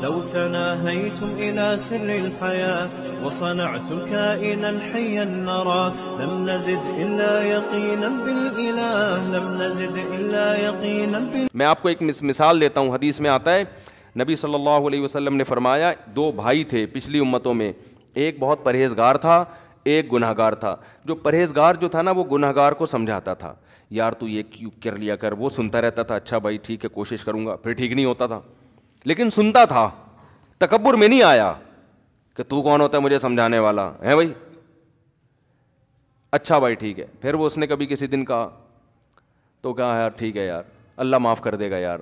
لو تناهيتم إلى سر الحياة وصنعتم كائنا حيا نرى لم نزد إلا يقينا بالإله لم نزد إلا يقينا بالإله. میں آپ کو ایک مثال دیتا ہوں. حدیث میں آتا ہے نبی صلی اللہ علیہ وسلم نے فرمایا دو بھائی تھے پچھلی امتوں میں, ایک بہت پرہیزگار تھا ایک گنہگار تھا. جو پرہیزگار جو تھا نا وہ گنہگار کو سمجھاتا تھا, یار تو یہ کیوں کر لیا کر. وہ سنتا رہتا تھا, اچھا بھائی ٹھیک ہے کوشش کروں گا, پھر ٹھیک نہیں ہوتا تھا لیکن سنتا تھا. تکبر میں نہیں آیا کہ تو کون ہوتا ہے مجھے سمجھانے والا ہے بھائی, اچھا بھائی ٹھیک ہے. پھر وہ اس نے کبھی کسی دن کہا تو کہا یار ٹھیک ہے یار اللہ معاف کر دے گا یار.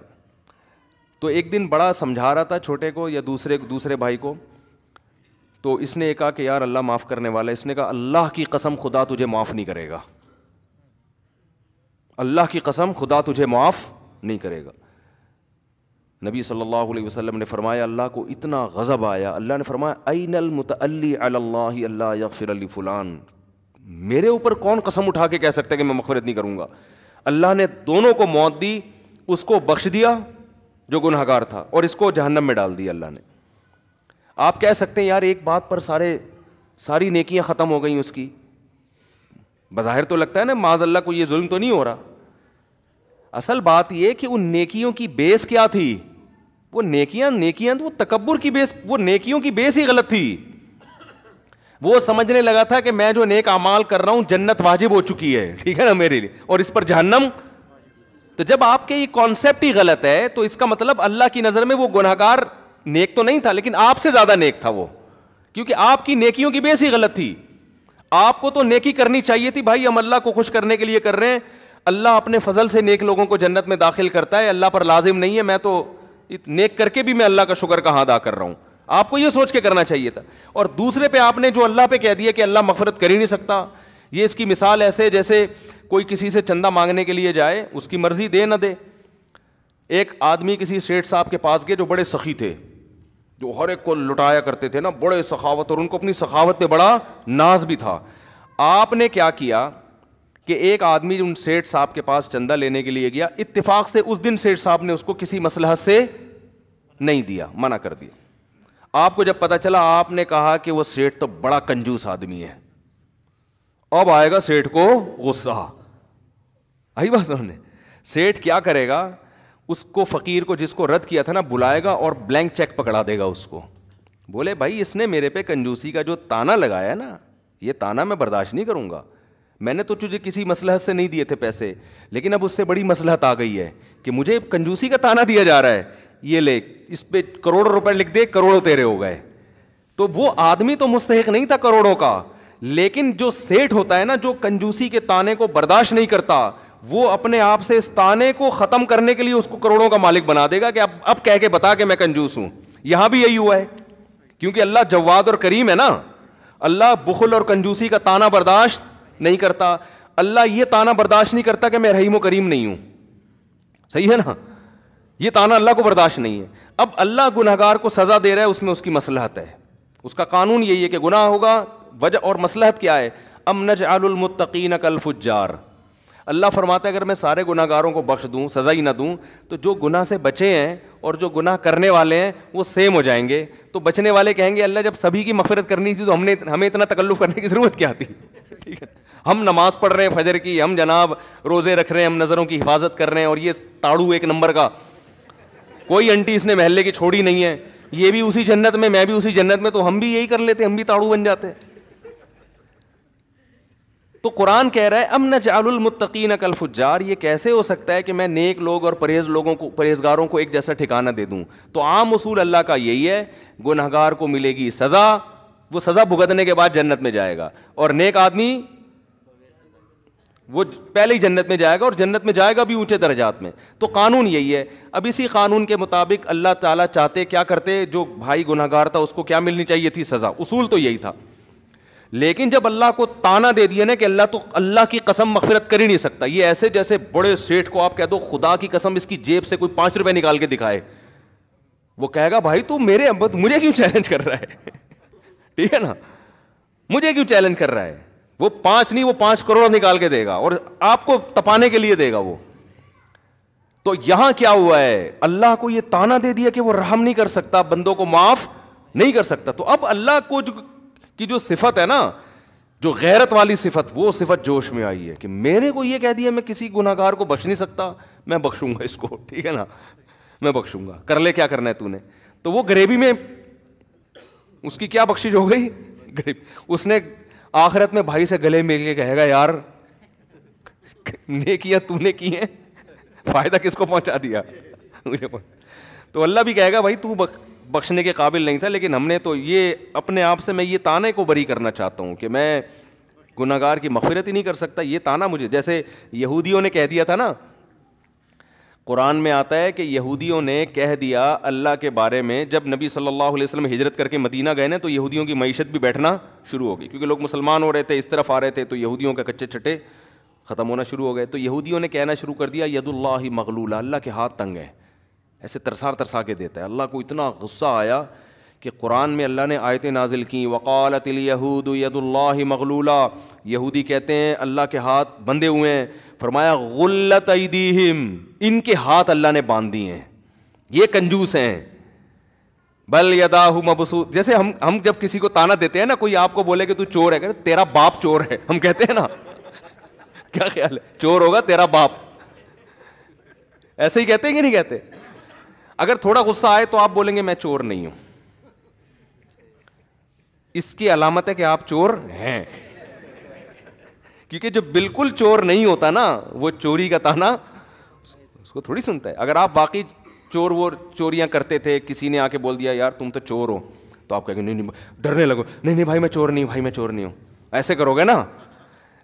تو ایک دن بڑا سمجھا رہا تھا چھوٹے کو یا دوسرے بھائی کو, تو اس نے کہا کہ یار اللہ معاف کرنے والا ہے. اس نے کہا اللہ کی قسم خدا تجھے معاف نہیں کرے گا, اللہ کی قسم خدا تجھے معاف نہیں کرے گا. نبی صلی اللہ علیہ وسلم نے فرمایا اللہ کو اتنا غضب آیا, اللہ نے فرمایا این المتعلی علی اللہ اللہ یغفر لی فلان, میرے اوپر کون قسم اٹھا کے کہہ سکتا ہے کہ میں مغفرت نہیں کروں گا. اللہ نے دونوں کو موت دی, اس کو بخش دیا جو گنہگار تھا اور اس کو جہنم میں ڈال دیا اللہ نے. آپ کہہ سکتے ہیں یار ایک بات پر ساری نیکیاں ختم ہو گئیں اس کی. بظاہر تو لگتا ہے نا معاذ اللہ کو یہ ظلم تو نہیں ہو رہا. اصل بات یہ کہ ان نیکیوں کی بیس کیا تھی, وہ نیکیاں تو وہ تکبر کی بیس, وہ نیکیوں کی بیس ہی غلط تھی. وہ سمجھنے لگا تھا کہ میں جو نیک اعمال کر رہا ہوں جنت واجب ہو چکی ہے, ٹھیک ہے نا میرے لیے, اور اس پر جہنم. تو جب آپ کے یہ کانسیپٹ ہی غلط ہے تو اس کا مطلب اللہ کی نظر میں وہ گنہگار نیک تو نہیں تھا لیکن آپ سے زیادہ نیک تھا وہ, کیونکہ آپ کی نیکیوں کی بیس ہی غلط تھی. آپ کو تو نیکی کرنی چاہیے تھی بھائی, ہم اللہ کو خوش کرنے کے لیے کر رہے ہیں, اللہ اپنے فضل سے نیک لوگوں کو جنت میں داخل کرتا ہے, اللہ پر لازم نہیں ہے میں تو نیک کر کے بھی میں اللہ کا شکر کہاں ادا کر رہا ہوں. آپ کو یہ سوچ کے کرنا چاہیے تھا. اور دوسرے پہ آپ نے جو اللہ پہ کہہ دیا کہ اللہ مغفرت کر ہی نہیں سکتا. یہ اس کی مثال ایسے جیسے کوئی کسی سے چندہ مانگنے کے لیے جائے, اس کی مرضی دے نہ دے. ایک آدمی کسی سیٹھ صاحب کے پاس گئے جو بڑے سخی تھے, جو ہر ایک کو لٹایا کرتے تھے نا, بڑے سخاوت, اور ان کو اپنی سخاوت پہ بڑا ناز بھی تھا. آپ نے کیا کیا کہ ایک آدمی ان سیٹھ صاحب کے پاس چندہ لینے کے لیے گیا, اتفاق سے اس دن سیٹھ صاحب نے اس کو کسی مصلحت سے نہیں دیا, منع کر دیا. آپ کو جب پتا چلا آپ نے کہا کہ وہ سیٹھ تو بڑا کنجوس آدمی ہے, اب آئے گا سیٹھ کو غصہ. آئی بات سمجھ میں, سیٹھ کیا کرے گا, اس کو فقیر کو جس کو رد کیا تھا نا بلائے گا اور بلینک چیک پکڑا دے گا اس کو. بولے بھائی اس نے میرے پہ کنجوسی کا جو تانا لگایا نا, یہ تانا میں برداشت نہیں کروں گا. میں نے تو تجھے کسی مصلحت سے نہیں دیے تھے پیسے, لیکن اب اس سے بڑی مصلحت آ گئی ہے کہ مجھے کنجوسی کا تانا دیا جا رہا ہے, یہ لے اس پہ کروڑوں روپے لکھ دے, کروڑوں تیرے ہو گئے. تو وہ آدمی تو مستحق نہیں تھا کروڑوں کا, لیکن جو سیٹھ ہوتا ہے نا جو کنجوسی کے تانے کو برداشت نہیں کرتا, وہ اپنے آپ سے اس تانے کو ختم کرنے کے لیے اس کو کروڑوں کا مالک بنا دے گا کہ اب کہہ کے بتا کہ میں کنجوس ہوں. یہاں بھی یہی ہوا ہے, کیونکہ اللہ جواد اور کریم ہے نا. اللہ بخل اور کنجوسی کا تانا برداشت نہیں کرتا. اللہ یہ تانا برداشت نہیں کرتا کہ میں رحیم و کریم نہیں ہوں, صحیح ہے نا, یہ تانا اللہ کو برداشت نہیں ہے. اب اللہ گنہگار کو سزا دے رہا ہے, اس میں اس کی مصلحت ہے, اس کا قانون یہی ہے کہ گناہ ہوگا, وجہ اور مصلحت کیا ہے, ام نجعل المتقین کالفجار. اللہ فرماتا ہے اگر میں سارے گناہ گاروں کو بخش دوں, سزا ہی نہ دوں, تو جو گناہ سے بچے ہیں اور جو گناہ کرنے والے ہیں وہ سیم ہو جائیں گے. تو بچنے والے کہیں گے اللہ جب سبھی کی مغفرت کرنی تھی تو ہمیں اتنا تکلف کرنے کی ضرورت کیا تھی, ٹھیک ہے, ہم نماز پڑھ رہے ہیں فجر کی, ہم جناب روزے رکھ رہے ہیں, ہم نظروں کی حفاظت کر رہے ہیں, اور یہ تاڑو ایک نمبر کا, کوئی انٹی اس نے محلے کی چھوڑی نہیں ہے, یہ بھی اسی جنت میں میں بھی اسی جنت میں, تو ہم بھی یہی کر لیتے, ہم بھی تاڑو بن جاتے. تو قرآن کہہ رہا ہے ام نجعل المتقین کالفجار, یہ کیسے ہو سکتا ہے کہ میں نیک لوگ اور پرہیزگاروں کو ایک جیسا ٹھکانہ دے دوں. تو عام اصول اللہ کا یہی ہے, گنہگار کو ملے گی سزا, وہ سزا بھگتنے کے بعد جنت میں جائے گا, اور نیک آدمی وہ پہلے ہی جنت میں جائے گا, اور جنت میں جائے گا بھی اونچے درجات میں. تو قانون یہی ہے. اب اسی قانون کے مطابق اللہ تعالیٰ چاہتے کیا کرتے, جو بھائی گنہگار تھا اس کو کیا ملنی چاہیے تھی, سزا. اصول تو یہی تھا. لیکن جب اللہ کو تانا دے دیا نا کہ اللہ تو اللہ کی قسم مغفرت کر ہی نہیں سکتا, یہ ایسے جیسے بڑے سیٹھ کو آپ کہہ دو خدا کی قسم اس کی جیب سے کوئی 5 روپے نکال کے دکھائے, وہ کہے گا بھائی تو مجھے کیوں چیلنج کر رہا ہے, ٹھیک ہے نا, مجھے کیوں چیلنج کر رہا ہے. وہ 5 نہیں, وہ 5 کروڑ نکال کے دے گا, اور آپ کو تپانے کے لیے دے گا وہ. تو یہاں کیا ہوا ہے, اللہ کو یہ تانا دے دیا کہ وہ رحم نہیں کر سکتا, بندوں کو معاف نہیں کر سکتا. تو اب اللہ کو کی جو صفت ہے نا, جو غیرت والی صفت, وہ صفت جوش میں آئی ہے کہ میرے کو یہ کہہ دیا میں کسی گناہگار کو بخش نہیں سکتا, میں بخشوں گا اس کو, ٹھیک ہے نا, میں بخشوں گا, کر لے کیا کرنا ہے تو نے. تو وہ غریبی میں اس کی کیا بخشش ہو گئی, غریب. اس نے آخرت میں بھائی سے گلے مل کے کہے گا یار نیکیاں تو نے کی ہیں, فائدہ کس کو پہنچا دیا مجھے. تو اللہ بھی کہے گا بھائی تو بخشنے کے قابل نہیں تھا, لیکن ہم نے تو یہ اپنے آپ سے, میں یہ تانے کو بری کرنا چاہتا ہوں کہ میں گناہگار کی مغفرت ہی نہیں کر سکتا, یہ تانا مجھے, جیسے یہودیوں نے کہہ دیا تھا نا, قرآن میں آتا ہے کہ یہودیوں نے کہہ دیا اللہ کے بارے میں, جب نبی صلی اللہ علیہ وسلم ہجرت کر کے مدینہ گئے نا, تو یہودیوں کی معیشت بھی بیٹھنا شروع ہو گئی, کیونکہ لوگ مسلمان ہو رہے تھے, اس طرف آ رہے تھے, تو یہودیوں کے کچے چھٹے ختم ہونا شروع ہو گئے. تو یہودیوں نے کہنا شروع کر دیا ید اللہ مغلولہ, اللہ کے ہاتھ تنگ ہیں, ایسے ترسا کے دیتا ہے. اللہ کو اتنا غصہ آیا کہ قرآن میں اللہ نے آیتیں نازل کیں, وقالت الیہود ید اللہ مغلولہ, یہودی کہتے ہیں اللہ کے ہاتھ بندھے ہوئے ہیں. فرمایا غلت ایدیہم, ان کے ہاتھ اللہ نے باندھ دیے ہیں, یہ کنجوس ہیں. بل یداہ مبسوط, جیسے ہم جب کسی کو تانا دیتے ہیں نا, کوئی آپ کو بولے کہ تو چور ہے, کہ تیرا باپ چور ہے, ہم کہتے ہیں نا, کیا خیال ہے, چور ہوگا تیرا باپ, ایسے ہی کہتے ہیں کہ نہیں کہتے. اگر تھوڑا غصہ آئے تو آپ بولیں گے میں چور نہیں ہوں, اس کی علامت ہے کہ آپ چور ہیں, کیونکہ جو بالکل چور نہیں ہوتا نا, وہ چوری کا تانا اس کو تھوڑی سنتا ہے. اگر آپ واقعی چور وہ چوریاں کرتے تھے, کسی نے آ کے بول دیا یار تم تو چور ہو, تو آپ کہیں گے نہیں ڈرنے لگو, نہیں بھائی میں چور نہیں ہوں, بھائی میں چور نہیں ہوں, ایسے کرو گے نا.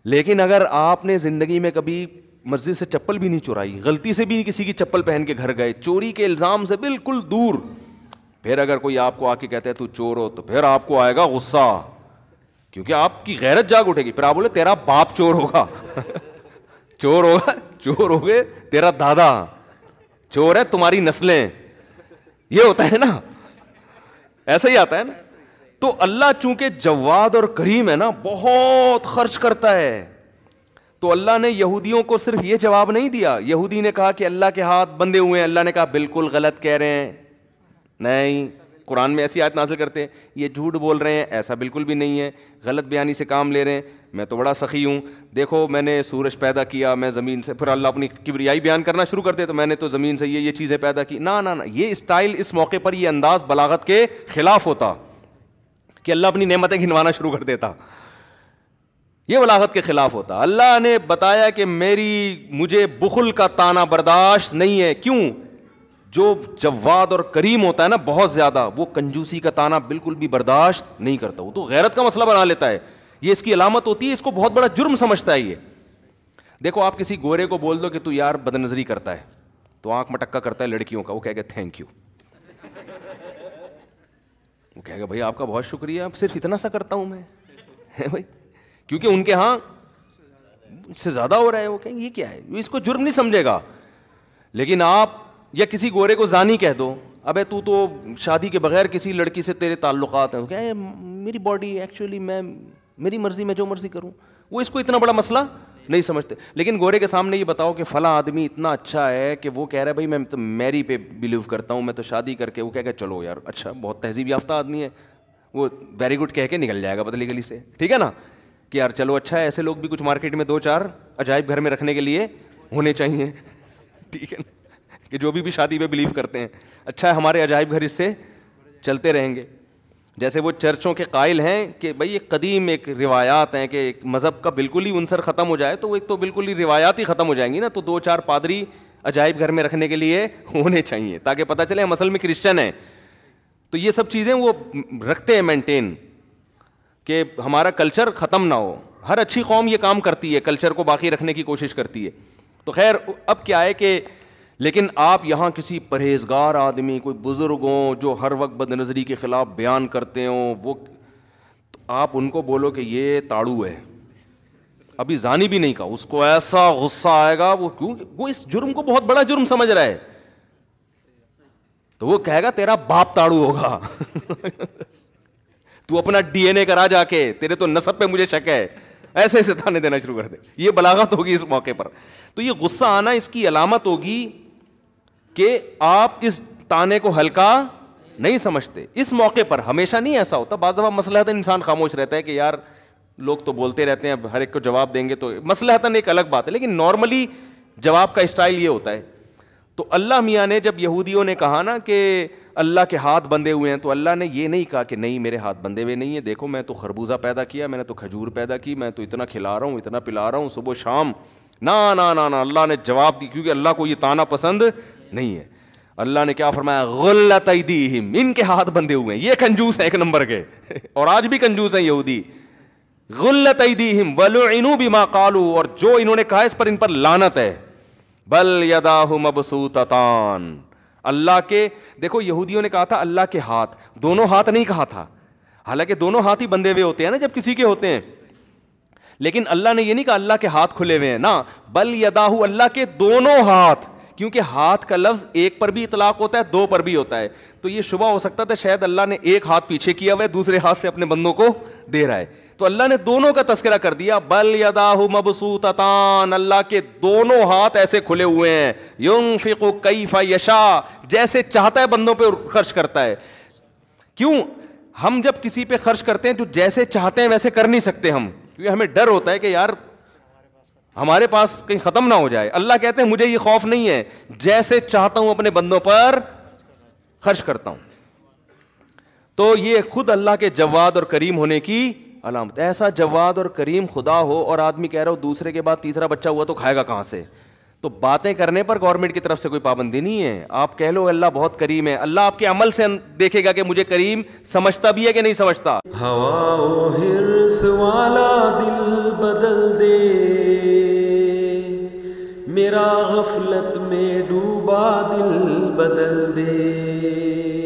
لیکن اگر آپ نے زندگی میں کبھی مسجد سے چپل بھی نہیں چورائی, غلطی سے بھی کسی کی چپل پہن کے گھر گئے, چوری کے الزام سے بالکل دور, پھر اگر کوئی آپ کو آ کے کہتا ہے تو چور ہو, تو پھر آپ کو آئے گا غصہ, کیونکہ آپ کی غیرت جاگ اٹھے گی. پھر آپ بولے تیرا باپ چور ہوگا, چور ہوگا, چور ہو گئے, تیرا دادا چور ہے, تمہاری نسلیں, یہ ہوتا ہے نا, ایسا ہی آتا ہے نا. تو اللہ چونکہ جواد اور کریم ہے نا, بہت خرچ کرتا ہے. تو اللہ نے یہودیوں کو صرف یہ جواب نہیں دیا, یہودی نے کہا کہ اللہ کے ہاتھ بندھے ہوئے ہیں, اللہ نے کہا بالکل غلط کہہ رہے ہیں, نہیں, قرآن میں ایسی آیت نازل کرتے ہیں یہ جھوٹ بول رہے ہیں, ایسا بالکل بھی نہیں ہے, غلط بیانی سے کام لے رہے ہیں, میں تو بڑا سخی ہوں, دیکھو میں نے سورج پیدا کیا, میں زمین سے, پھر اللہ اپنی کبریائی بیان کرنا شروع کرتے تو میں نے تو زمین سے یہ چیزیں پیدا کی. نہ یہ اسٹائل اس موقع پر, یہ انداز بلاغت کے خلاف ہوتا کہ اللہ اپنی نعمتیں گنوانا شروع کر دیتا, یہ بلاغت کے خلاف ہوتا. اللہ نے بتایا کہ مجھے بخل کا تانا برداشت نہیں ہے. کیوں؟ جو جواد اور کریم ہوتا ہے نا بہت زیادہ, وہ کنجوسی کا تانا بالکل بھی برداشت نہیں کرتا, وہ تو غیرت کا مسئلہ بنا لیتا ہے, یہ اس کی علامت ہوتی ہے, اس کو بہت بڑا جرم سمجھتا ہے. یہ دیکھو آپ کسی گورے کو بول دو کہ تو یار بد نظری کرتا ہے, تو آنکھ مٹکا کرتا ہے لڑکیوں کا, وہ کہے گا تھینک یو, وہ کہے گا بھائی آپ کا بہت شکریہ, اب صرف اتنا سا کرتا ہوں میں بھائی, کیونکہ ان کے ہاں اس سے زیادہ ہو رہا ہے, وہ کہیں یہ کیا ہے, اس کو جرم نہیں سمجھے گا. لیکن آپ یا کسی گورے کو زانی کہہ دو, ابے تو شادی کے بغیر کسی لڑکی سے تیرے تعلقات ہیں, کہ میری باڈی ایکچولی میں میری مرضی میں جو مرضی کروں, وہ اس کو اتنا بڑا مسئلہ نہیں سمجھتے. لیکن گورے کے سامنے یہ بتاؤ کہ فلاں آدمی اتنا اچھا ہے کہ وہ کہہ رہا ہے بھائی میں تو میری پہ بلیو کرتا ہوں, میں تو شادی کر کے, وہ کہہ کہ چلو یار اچھا بہت تہذیب یافتہ آدمی ہے, وہ ویری گڈ کہہ کے نکل جائے گا بدلی گلی سے, ٹھیک ہے نا, کہ یار چلو اچھا ہے, ایسے لوگ بھی کچھ مارکیٹ میں 2-4 عجائب گھر میں رکھنے کے لیے ہونے چاہیے, ٹھیک ہے نا, کہ جو بھی شادی پہ بلیو کرتے ہیں, اچھا ہے ہمارے عجائب گھر اس سے چلتے رہیں گے. جیسے وہ چرچوں کے قائل ہیں کہ بھائی ایک قدیم ایک روایات ہیں کہ ایک مذہب کا بالکل ہی عنصر ختم ہو جائے تو ایک تو بالکل ہی روایات ہی ختم ہو جائیں گی نا, تو 2-4 پادری عجائب گھر میں رکھنے کے لیے ہونے چاہیے, تاکہ پتہ چلے ہم اصل میں کرسچن ہیں. تو یہ سب چیزیں وہ رکھتے ہیں مینٹین, کہ ہمارا کلچر ختم نہ ہو. ہر اچھی قوم یہ کام کرتی ہے, کلچر کو باقی رکھنے کی کوشش کرتی ہے. تو خیر اب کیا ہے کہ لیکن آپ یہاں کسی پرہیزگار آدمی, کوئی بزرگ ہوں جو ہر وقت بد نظری کے خلاف بیان کرتے ہوں, وہ تو آپ ان کو بولو کہ یہ تاڑو ہے, ابھی زانی بھی نہیں کہا, اس کو ایسا غصہ آئے گا, وہ کیوں, وہ اس جرم کو بہت بڑا جرم سمجھ رہا ہے, تو وہ کہے گا تیرا باپ تاڑو ہوگا تو اپنا ڈی این اے کرا جا کے, تیرے تو نسب پہ مجھے شک ہے, ایسے ایسے تانے دینا شروع کر دے. یہ بلاغت ہوگی اس موقع پر. تو یہ غصہ آنا اس کی علامت ہوگی کہ آپ اس تانے کو ہلکا نہیں سمجھتے. اس موقع پر ہمیشہ نہیں ایسا ہوتا, بعض دفعہ مصلحتاً انسان خاموش رہتا ہے کہ یار لوگ تو بولتے رہتے ہیں, اب ہر ایک کو جواب دیں گے تو مصلحتاً ایک الگ بات ہے, لیکن نارملی جواب کا اسٹائل یہ ہوتا ہے. تو اللہ میاں نے جب یہودیوں نے کہا نا کہ اللہ کے ہاتھ بندھے ہوئے ہیں, تو اللہ نے یہ نہیں کہا کہ نہیں میرے ہاتھ بندھے ہوئے نہیں ہیں, دیکھو میں تو خربوزہ پیدا کیا, میں نے تو کھجور پیدا کی, میں تو اتنا کھلا رہا ہوں, اتنا پلا رہا ہوں صبح شام. نا نا نا نا, اللہ نے جواب دی, کیونکہ اللہ کو یہ تانا پسند نہیں ہے. اللہ نے کیا فرمایا, غلت ایدیہم, ان کے ہاتھ بندھے ہوئے ہیں. یہ کنجوس ہیں ایک نمبر کے, اور آج بھی کنجوس ہیں یہودی. غلت ایدیہم ولعنوا بما قالوا, اور جو انہوں نے کہا اس پر ان پر لعنت ہے. بل یداہ مبسوطتان, اللہ کے, دیکھو یہودیوں نے کہا تھا اللہ کے ہاتھ, دونوں ہاتھ نہیں کہا تھا, حالانکہ دونوں ہاتھ ہی بندھے ہوئے ہوتے ہیں نا جب کسی کے ہوتے ہیں, لیکن اللہ نے یہ نہیں کہا اللہ کے ہاتھ کھلے ہوئے ہیں نا, بل یداہ, اللہ کے دونوں ہاتھ, کیونکہ ہاتھ کا لفظ ایک پر بھی اطلاق ہوتا ہے, دو پر بھی ہوتا ہے. تو یہ شبہ ہو سکتا تھا شاید اللہ نے ایک ہاتھ پیچھے کیا ہوا ہے, دوسرے ہاتھ سے اپنے بندوں کو دے رہا ہے, تو اللہ نے دونوں کا تذکرہ کر دیا. بل یداہ مبسوطتان, اللہ کے دونوں ہاتھ ایسے کھلے ہوئے ہیں. ينفق کیف یشاء, جیسے چاہتا ہے بندوں پہ خرچ کرتا ہے. کیوں ہم جب کسی پہ خرچ کرتے ہیں تو جیسے چاہتے ہیں ویسے کر نہیں سکتے ہم, کیونکہ ہمیں ڈر ہوتا ہے کہ یار ہمارے پاس کہیں ختم نہ ہو جائے. اللہ کہتے ہیں مجھے یہ خوف نہیں ہے, جیسے چاہتا ہوں اپنے بندوں پر خرچ کرتا ہوں. تو یہ خود اللہ کے جواد اور کریم ہونے کی علامت. ایسا جواد اور کریم خدا ہو اور آدمی کہہ رہا ہو دوسرے کے بعد تیسرا بچہ ہوا تو کھائے گا کہاں سے. تو باتیں کرنے پر گورنمنٹ کی طرف سے کوئی پابندی نہیں ہے. آپ کہہ لو اللہ بہت کریم ہے, اللہ آپ کے عمل سے دیکھے گا کہ مجھے کریم سمجھتا بھی ہے کہ نہیں سمجھتا. ہوا و حرص والا دل بدل دے, میرا غفلت میں ڈوبا دل بدل دے.